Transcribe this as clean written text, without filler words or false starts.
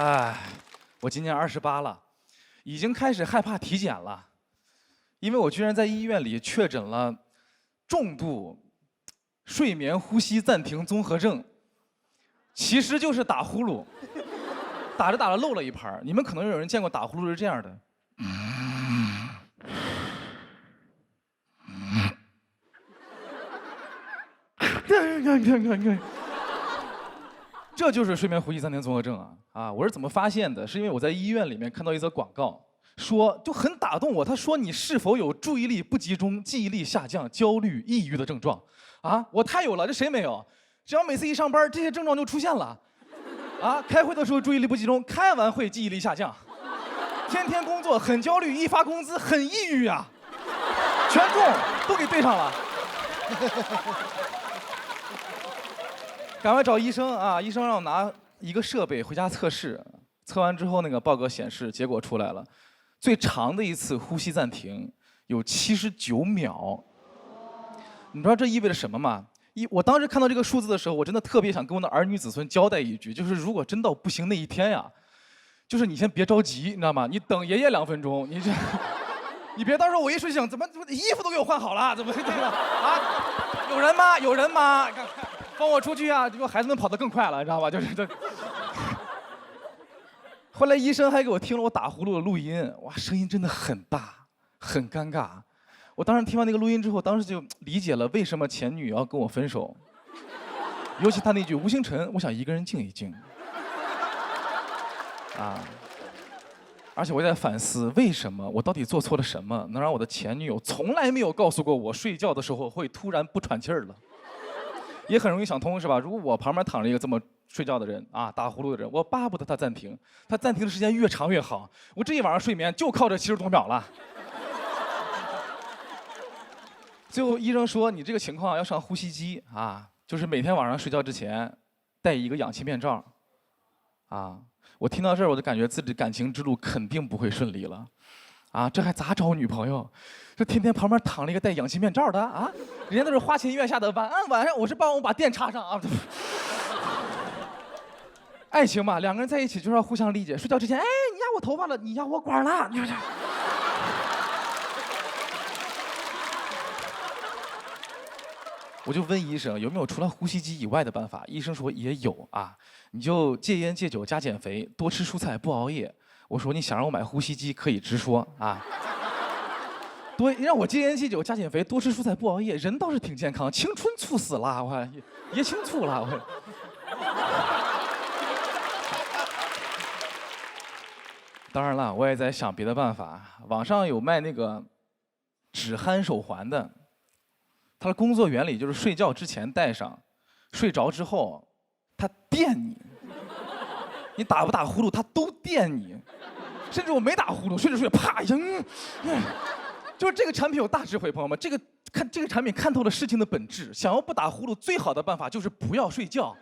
哎，我今年28了，已经开始害怕体检了，因为我居然在医院里确诊了重度睡眠呼吸暂停综合症，其实就是打呼噜，打着打着漏了一拍。你们可能有人见过打呼噜是这样的。这就是睡眠呼吸暂停综合症啊！我是怎么发现的？是因为我在医院里面看到一则广告，说就很打动我。他说你是否有注意力不集中、记忆力下降、焦虑、抑郁的症状？啊，我太有了，这谁没有？只要每次一上班，这些症状就出现了。啊，开会的时候注意力不集中，开完会记忆力下降，天天工作很焦虑，一发工资很抑郁啊，全中都给对上了。赶快找医生啊！医生让我拿一个设备回家测试，测完之后那个报告显示结果出来了，最长的一次呼吸暂停有79秒。你知道这意味着什么吗？我当时看到这个数字的时候，我真的特别想跟我的儿女子孙交代一句，就是如果真到不行那一天呀，就是你先别着急，你知道吗？你等爷爷2分钟，你别到时候我一睡醒，怎么衣服都给我换好了，怎么这个啊？有人吗？有人吗？放我出去啊！这个孩子们跑得更快了，你知道吧？就是这。后来医生还给我听了我打呼噜的录音，哇，声音真的很大，很尴尬。我当时听完那个录音之后，当时就理解了为什么前女友要跟我分手。尤其他那句“吴星辰，我想一个人静一静”。啊。而且我也在反思，为什么我到底做错了什么，能让我的前女友从来没有告诉过我睡觉的时候会突然不喘气儿了？也很容易想通，是吧？如果我旁边躺着一个这么睡觉的人啊，打呼噜的人，我巴不得他暂停，他暂停的时间越长越好。我这一晚上睡眠就靠这70多秒了。最后医生说，你这个情况要上呼吸机啊，就是每天晚上睡觉之前戴一个氧气面罩。啊，我听到这儿我就感觉自己感情之路肯定不会顺利了。啊，这还咋找女朋友？这天天旁边躺了一个戴氧气面罩的啊，人家都是花前月下的晚上，我是帮我把电插上啊。爱情嘛，两个人在一起就是要互相理解。睡觉之前，哎，你压我头发了，你压我管了，你说。我就问医生有没有除了呼吸机以外的办法，医生说也有啊，你就戒烟戒酒加减肥，多吃蔬菜不熬夜。我说你想让我买呼吸机可以直说啊。多让我戒烟戒酒加减肥，多吃蔬菜不熬夜，人倒是挺健康，青春猝死了，我也青猝了，我。当然了，我也在想别的办法。网上有卖那个止鼾手环的，它的工作原理就是睡觉之前戴上，睡着之后它电你，你打不打呼噜它都电你，甚至我没打呼噜，睡着睡着啪一下，就是这个产品有大智慧，朋友们，这个产品看透了事情的本质。想要不打呼噜，最好的办法就是不要睡觉。